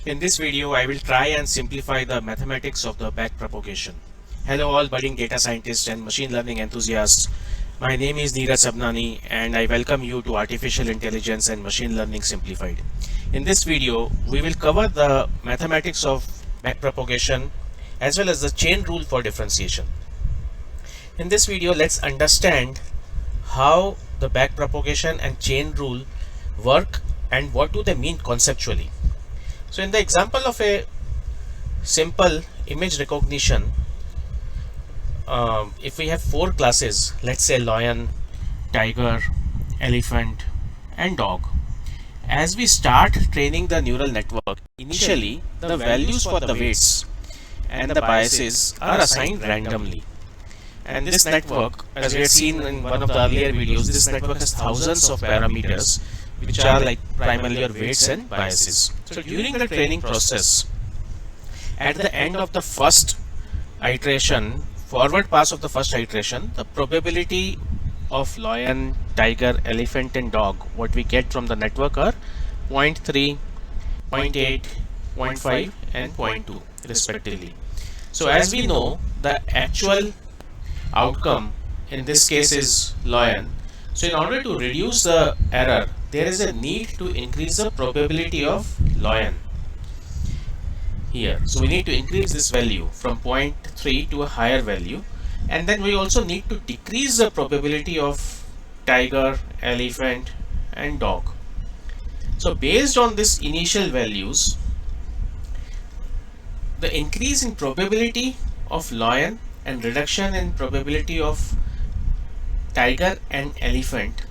In this video, I will try and simplify the mathematics of the backpropagation. Hello all budding data scientists and machine learning enthusiasts. My name is Neeraj Sabnani and I welcome you to Artificial Intelligence and Machine Learning Simplified. In this video, we will cover the mathematics of backpropagation as well as the chain rule for differentiation. In this video, let's understand how the backpropagation and chain rule work and what do they mean conceptually. So in the example of a simple image recognition, if we have four classes, let's say lion, tiger, elephant and dog, as we start training the neural network, initially the values for the weights and the biases are assigned randomly. And this network, as we had seen in one of the earlier videos, this network has thousands of parameters which are like primarily your weights and biases. So during the training process, at the end of the first iteration, forward pass of the first iteration, the probability of lion, tiger, elephant and dog, what we get from the network are 0.3, 0.8, 0.5 and 0.2 respectively. So as we know, the actual outcome in this case is lion. So in order to reduce the error, there is a need to increase the probability of lion here. So we need to increase this value from 0.3 to a higher value, and then we also need to decrease the probability of tiger, elephant and dog. So based on this initial values, the increase in probability of lion and reduction in probability of tiger and elephant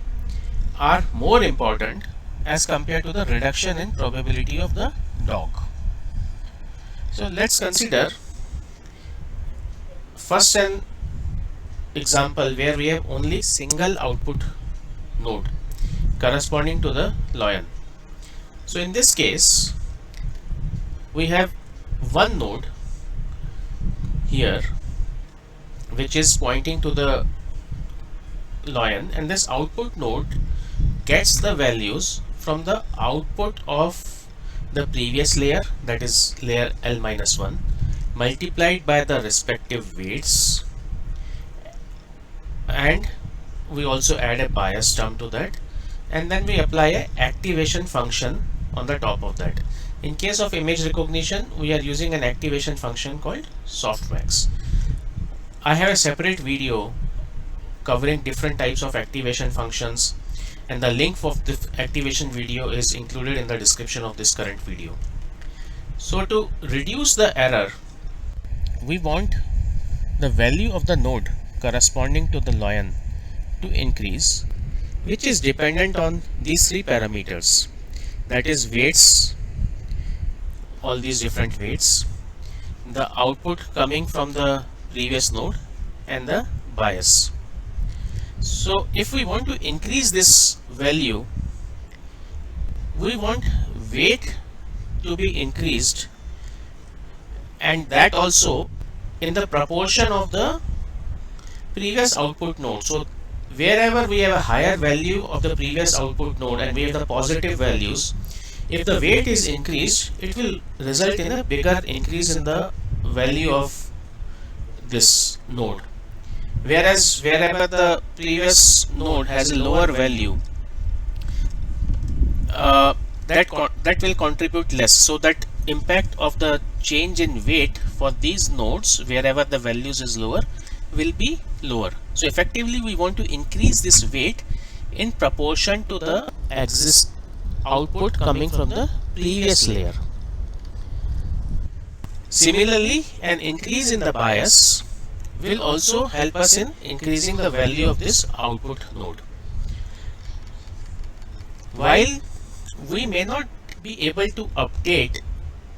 are more important as compared to the reduction in probability of the dog. So let's consider first an example where we have only single output node corresponding to the lion. So in this case, we have one node here which is pointing to the lion, and this output node gets the values from the output of the previous layer, that is layer L-1, multiplied by the respective weights, and we also add a bias term to that, and then we apply a activation function on the top of that. In case of image recognition, we are using an activation function called softmax. I have a separate video covering different types of activation functions, and the link for the activation video is included in the description of this current video. So to reduce the error, we want the value of the node corresponding to the lion to increase, which is dependent on these three parameters, that is weights, all these different weights, the output coming from the previous node and the bias. So if we want to increase this value, we want weight to be increased, and that also in the proportion of the previous output node. So wherever we have a higher value of the previous output node and we have the positive values, if the weight is increased, it will result in a bigger increase in the value of this node. Whereas wherever the previous node has a lower value, that will contribute less. So that impact of the change in weight for these nodes, wherever the values is lower, will be lower. So effectively, we want to increase this weight in proportion to the output coming from the previous layer. Similarly, an increase in the bias will also help us in increasing the value of this output node. While we may not be able to update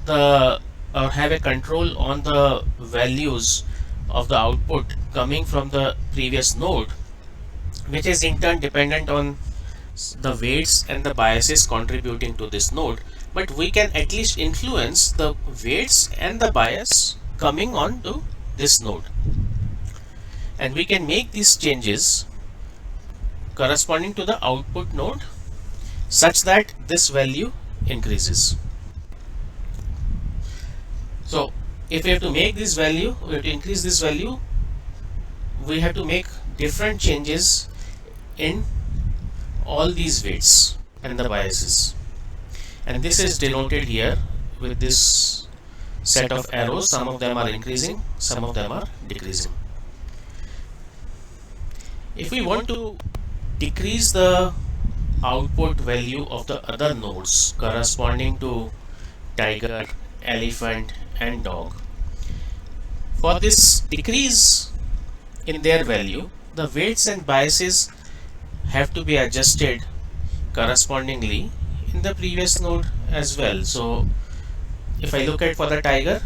the or have a control on the values of the output coming from the previous node, which is in turn dependent on the weights and the biases contributing to this node, but we can at least influence the weights and the bias coming on to this node, and we can make these changes corresponding to the output node such that this value increases. So if we have to make this value, we have to increase this value, we have to make different changes in all these weights and the biases, and this is denoted here with this set of arrows. Some of them are increasing, some of them are decreasing. If we want to decrease the output value of the other nodes corresponding to tiger, elephant and dog, for this decrease in their value, the weights and biases have to be adjusted correspondingly in the previous node as well. So if I look at for the tiger,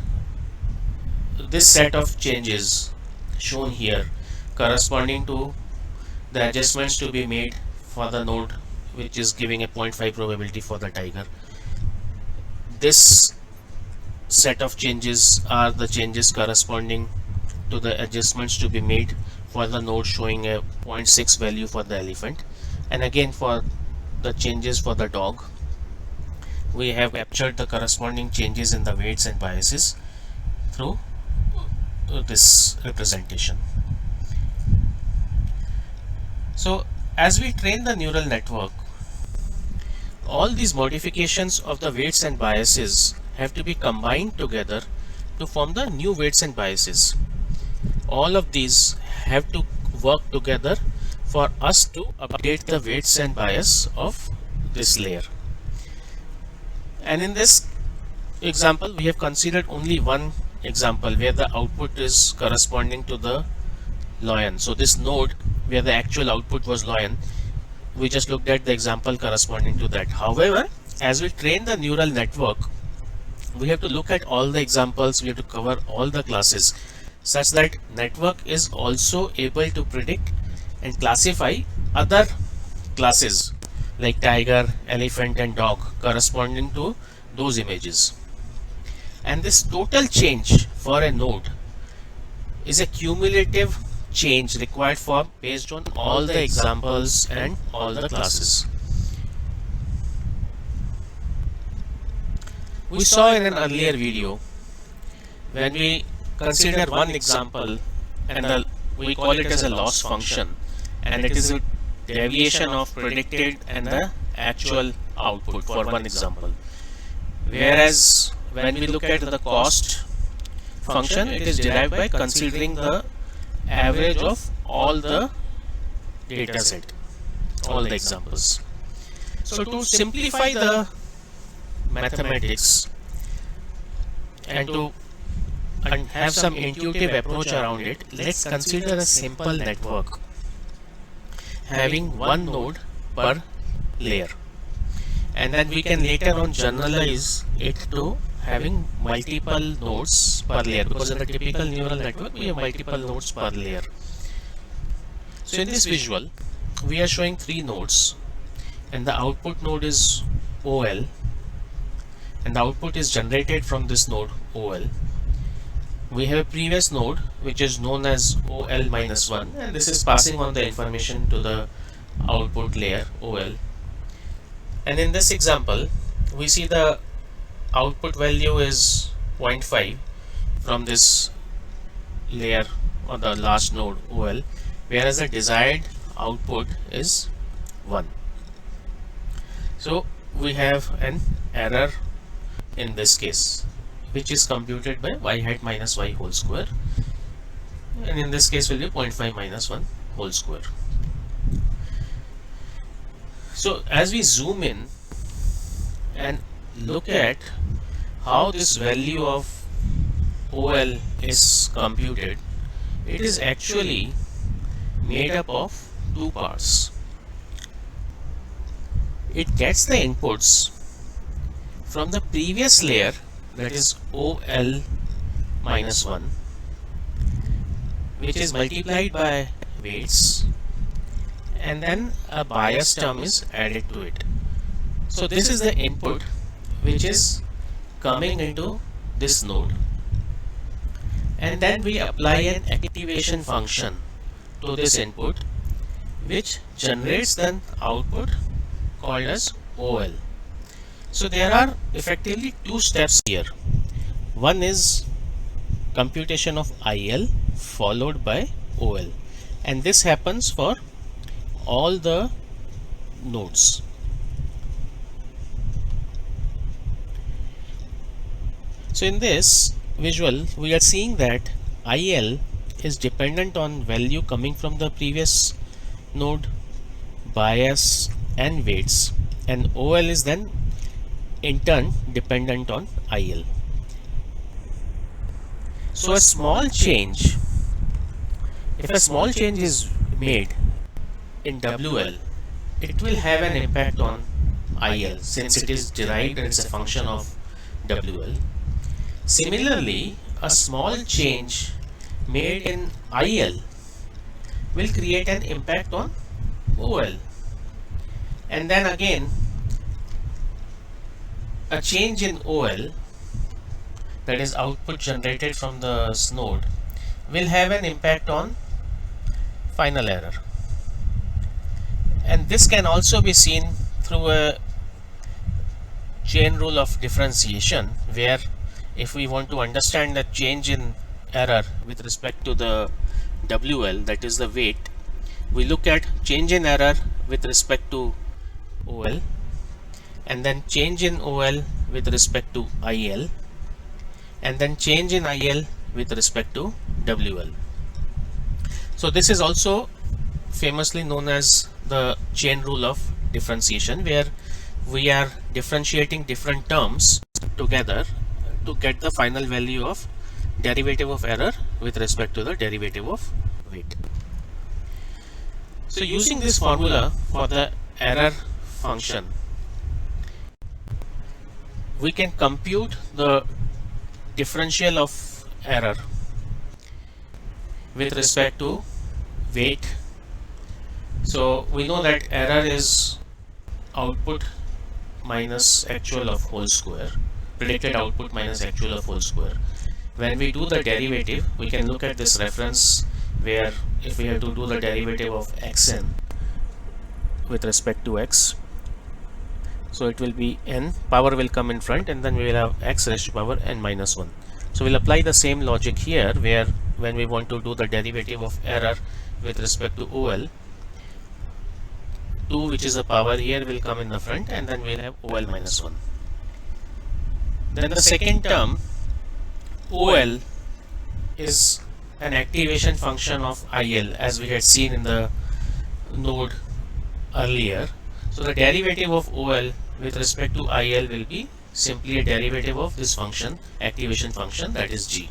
this set of changes shown here corresponding to the adjustments to be made for the node which is giving a 0.5 probability for the tiger. This set of changes are the changes corresponding to the adjustments to be made for the node showing a 0.6 value for the elephant, and again for the changes for the dog we have captured the corresponding changes in the weights and biases through this representation. So as we train the neural network, all these modifications of the weights and biases have to be combined together to form the new weights and biases. All of these have to work together for us to update the weights and bias of this layer. And in this example we have considered only one example where the output is corresponding to the lion. So this node where the actual output was lion, we just looked at the example corresponding to that. However, as we train the neural network, we have to look at all the examples, we have to cover all the classes, such that network is also able to predict and classify other classes like tiger, elephant and dog corresponding to those images. And this total change for a node is a cumulative change required for based on all the examples and all the classes. We saw in an earlier video when we consider one example and we call it as a loss function, and it is a deviation of predicted and the actual output for one example. Whereas when we look at the cost function, it is derived by considering the average of all the data set, all the examples. So to simplify the mathematics and to have some intuitive approach around it, let's consider a simple network having one node per layer, and then we can later on generalize it to having multiple nodes per layer, because in the typical neural network we have multiple nodes per layer. So in this visual we are showing 3 nodes, and the output node is OL, and the output is generated from this node OL. We have a previous node which is known as OL minus 1, and this is passing on the information to the output layer OL. And in this example we see the output value is 0.5 from this layer or the last node OL, whereas the desired output is 1. So we have an error in this case, which is computed by y hat minus y whole square, and in this case will be 0.5 minus 1 whole square. So as we zoom in and look at how this value of OL is computed, it is actually made up of 2 parts. It gets the inputs from the previous layer, that is OL minus 1, which is multiplied by weights, and then a bias term is added to it. So this is the input which is coming into this node, and then we apply an activation function to this input which generates an output called as OL. So there are effectively 2 steps here. One is computation of IL followed by OL, and this happens for all the nodes. So in this visual we are seeing that IL is dependent on value coming from the previous node, bias and weights, and OL is then in turn dependent on IL. So a small change, if a small change is made in WL, it will have an impact on IL since it is derived and it's a function of WL. Similarly, a small change made in IL will create an impact on OL, and then again a change in OL, that is output generated from the node, will have an impact on final error. And this can also be seen through a chain rule of differentiation, where if we want to understand the change in error with respect to the WL, that is the weight, we look at change in error with respect to OL, and then change in OL with respect to IL, and then change in IL with respect to WL. So this is also famously known as the chain rule of differentiation, where we are differentiating different terms together to get the final value of derivative of error with respect to the derivative of weight. So using this formula for the error function, we can compute the differential of error with respect to weight. So we know that error is output minus actual of whole square, predicted output minus actual of whole square. When we do the derivative, we can look at this reference where if we have to do the derivative of xn with respect to x, so it will be n, power will come in front, and then we will have x raised to power n minus 1. So we'll apply the same logic here, where when we want to do the derivative of error with respect to OL, 2, which is a power here, will come in the front, and then we'll have OL minus 1. Then the second term, OL, is an activation function of IL, as we had seen in the node earlier. So the derivative of OL with respect to IL will be simply a derivative of this function, activation function, that is G.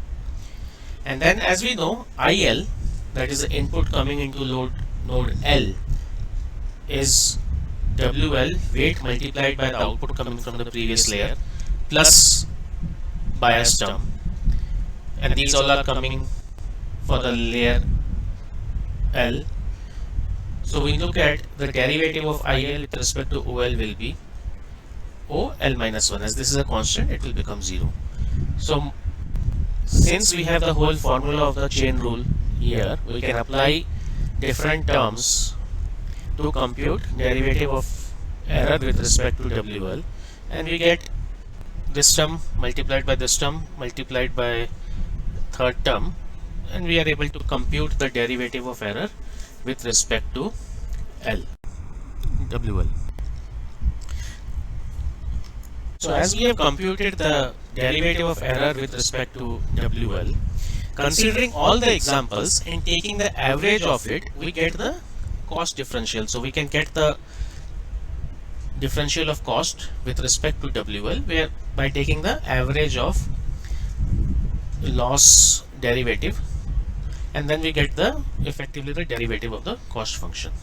And then as we know, IL, that is the input coming into node L, is WL, weight multiplied by the output coming from the previous layer, plus bias term, and these all are coming for the layer L. So we look at the derivative of IL with respect to OL will be OL minus 1. As this is a constant, it will become 0. So since we have the whole formula of the chain rule here, we can apply different terms to compute derivative of error with respect to WL, and we get this term multiplied by this term multiplied by third term, and we are able to compute the derivative of error with respect to WL. So as we have computed the derivative of error with respect to WL, considering all the examples and taking the average of it, we get the cost differential. So we can get the differential of cost with respect to WL, where by taking the average of loss derivative, and then we get the effectively the derivative of the cost function.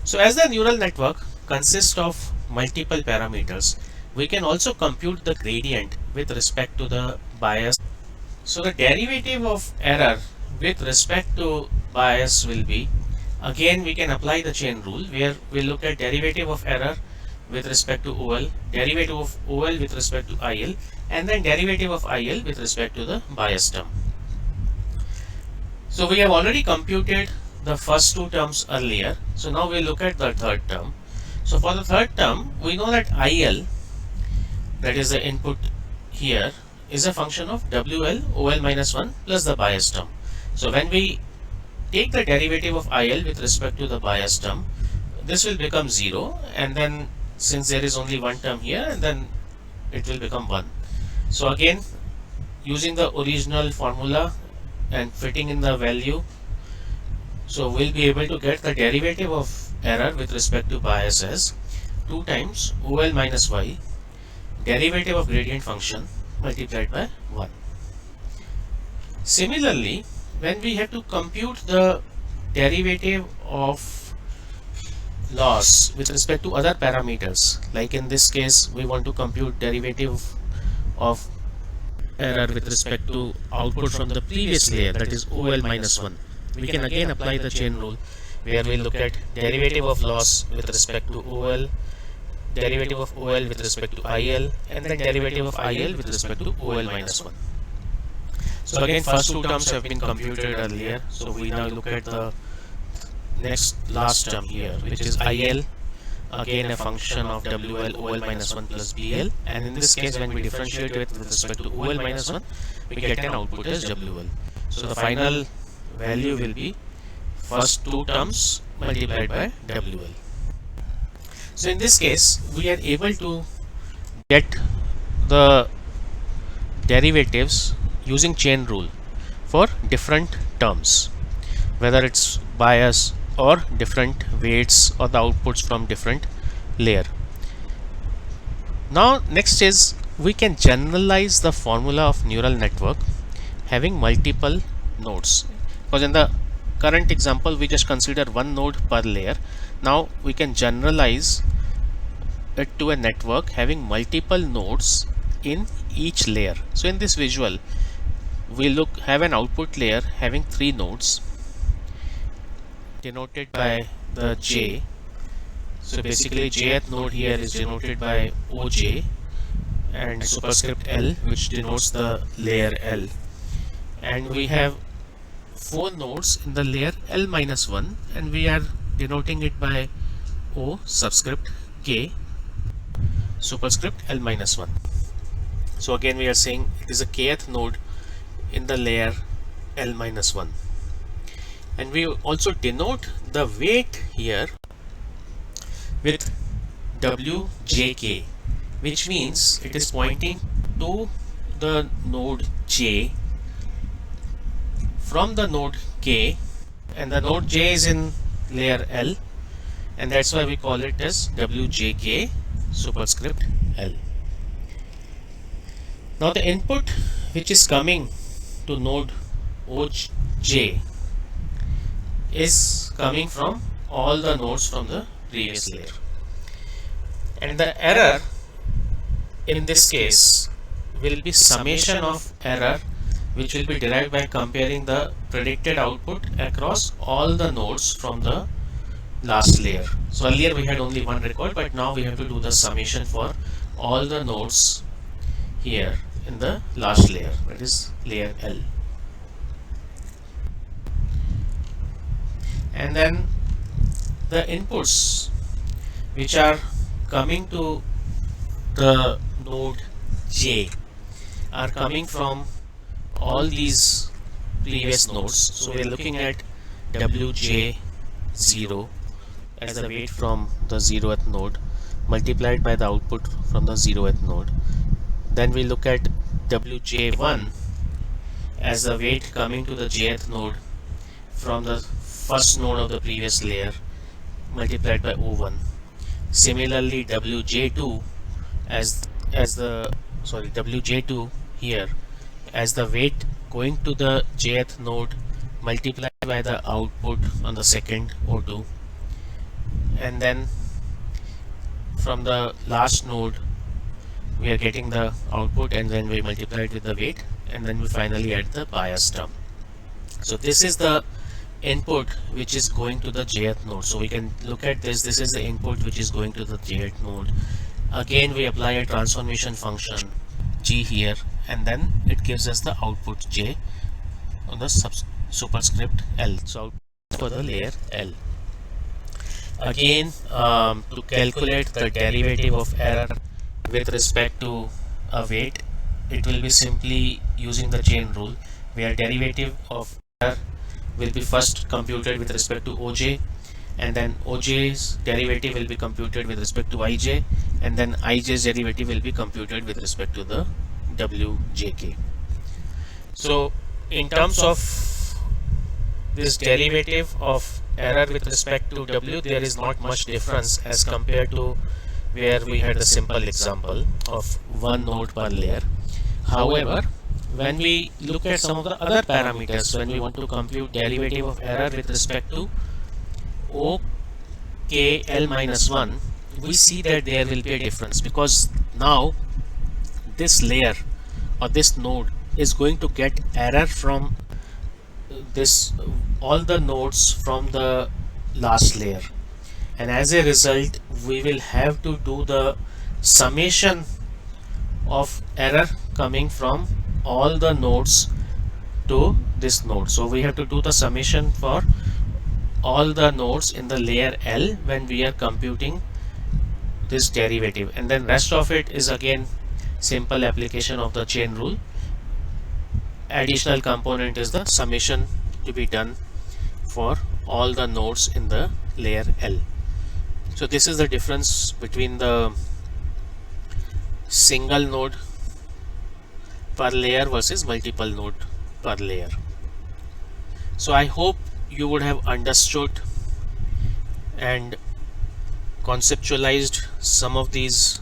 So as the neural network consists of multiple parameters, we can also compute the gradient with respect to the bias. So the derivative of error with respect to bias will be, again we can apply the chain rule, where we look at derivative of error with respect to OL, derivative of OL with respect to IL, and then derivative of IL with respect to the bias term. So we have already computed the first two terms earlier, so now we look at the third term. So for the third term, we know that IL, that is the input here, is a function of WL OL minus 1 plus the bias term. So when we take the derivative of IL with respect to the bias term, this will become 0, and then since there is only one term here, and then it will become 1. So again, using the original formula and fitting in the value, so we'll be able to get the derivative of error with respect to bias as 2 times OL minus y derivative of gradient function multiplied by 1. Similarly, when we have to compute the derivative of loss with respect to other parameters, like in this case we want to compute derivative of error with respect to output from the previous layer, that is OL minus 1, we can again apply the chain rule where we look at derivative of loss with respect to OL, derivative of OL with respect to IL, and then derivative of IL with respect to OL minus 1. So again, first two terms have been computed earlier, so we now look at the last term here, which is IL, again a function of WL OL minus 1 plus BL, and in this case when we differentiate it with respect to OL minus 1, we get an output as WL. So the final value will be first two terms multiplied by WL. So in this case we are able to get the derivatives using chain rule for different terms, whether it's bias or different weights or the outputs from different layer. Now next is we can generalize the formula of neural network having multiple nodes, because in the current example we just consider one node per layer. Now we can generalize it to a network having multiple nodes in each layer. So in this visual we have an output layer having 3 nodes denoted by the J. So basically jth node here is denoted by OJ and superscript L, which denotes the layer L, and we have 4 nodes in the layer L minus 1, and we are denoting it by O subscript K superscript L minus 1. So again we are saying it is a kth node in the layer L minus 1, and we also denote the weight here with WJK, which means it is pointing to the node J from the node K, and the node J is in layer L, and that's why we call it as WJK superscript L. Now the input which is coming to node OJ is coming from all the nodes from the previous layer, and the error in this case will be summation of error, which will be derived by comparing the predicted output across all the nodes from the last layer. So earlier we had only one record, but now we have to do the summation for all the nodes here in the last layer, that is layer L. And then the inputs which are coming to the node J are coming from all these previous nodes. So we are looking at WJ0 as the weight from the 0th node multiplied by the output from the 0th node. Then we look at WJ1 as the weight coming to the jth node from the first node of the previous layer multiplied by O1. Similarly, WJ2 WJ2 here as the weight going to the jth node multiplied by the output on the second O2, and then from the last node we are getting the output, and then we multiply it with the weight, and then we finally add the bias term. So this is the input which is going to the jth node. So we can look at this is the input which is going to the jth node. Again we apply a transformation function G here, and then it gives us the output J on the superscript L. So output for the layer L. Again to calculate the derivative of error with respect to a weight, it will be simply using the chain rule, where derivative of error will be first computed with respect to oj, and then oj's derivative will be computed with respect to ij, and then ij's derivative will be computed with respect to the wjk. So in terms of this derivative of error with respect to w, there is not much difference as compared to where we had a simple example of one node per layer. However, when we look at some of the other parameters, when we want to compute derivative of error with respect to okl minus 1, we see that there will be a difference, because now this layer or this node is going to get error from this all the nodes from the last layer, and as a result we will have to do the summation of error coming from all the nodes to this node. So we have to do the summation for all the nodes in the layer L when we are computing this derivative, and then rest of it is again simple application of the chain rule. Additional component is the summation to be done for all the nodes in the layer L. So this is the difference between the single node per layer versus multiple node per layer. So I hope you would have understood and conceptualized some of these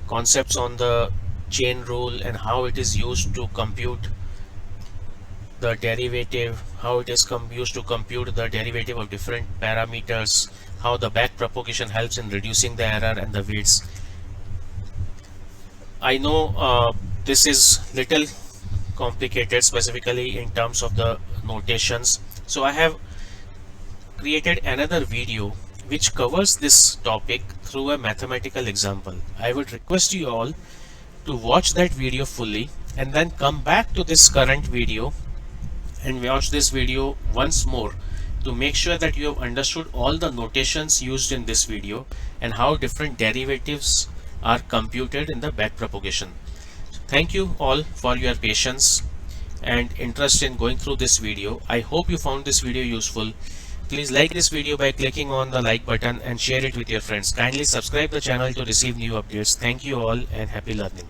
concepts on the chain rule and how it is used to compute the derivative, how it is used to compute the derivative of different parameters, how the back propagation helps in reducing the error and the weights. I know this is little complicated, specifically in terms of the notations, so I have created another video which covers this topic through a mathematical example. I would request you all to watch that video fully and then come back to this current video and watch this video once more to make sure that you have understood all the notations used in this video and how different derivatives are computed in the back propagation. Thank you all for your patience and interest in going through this video. I hope you found this video useful. Please like this video by clicking on the like button and share it with your friends. Kindly subscribe the channel to receive new updates. Thank you all and happy learning.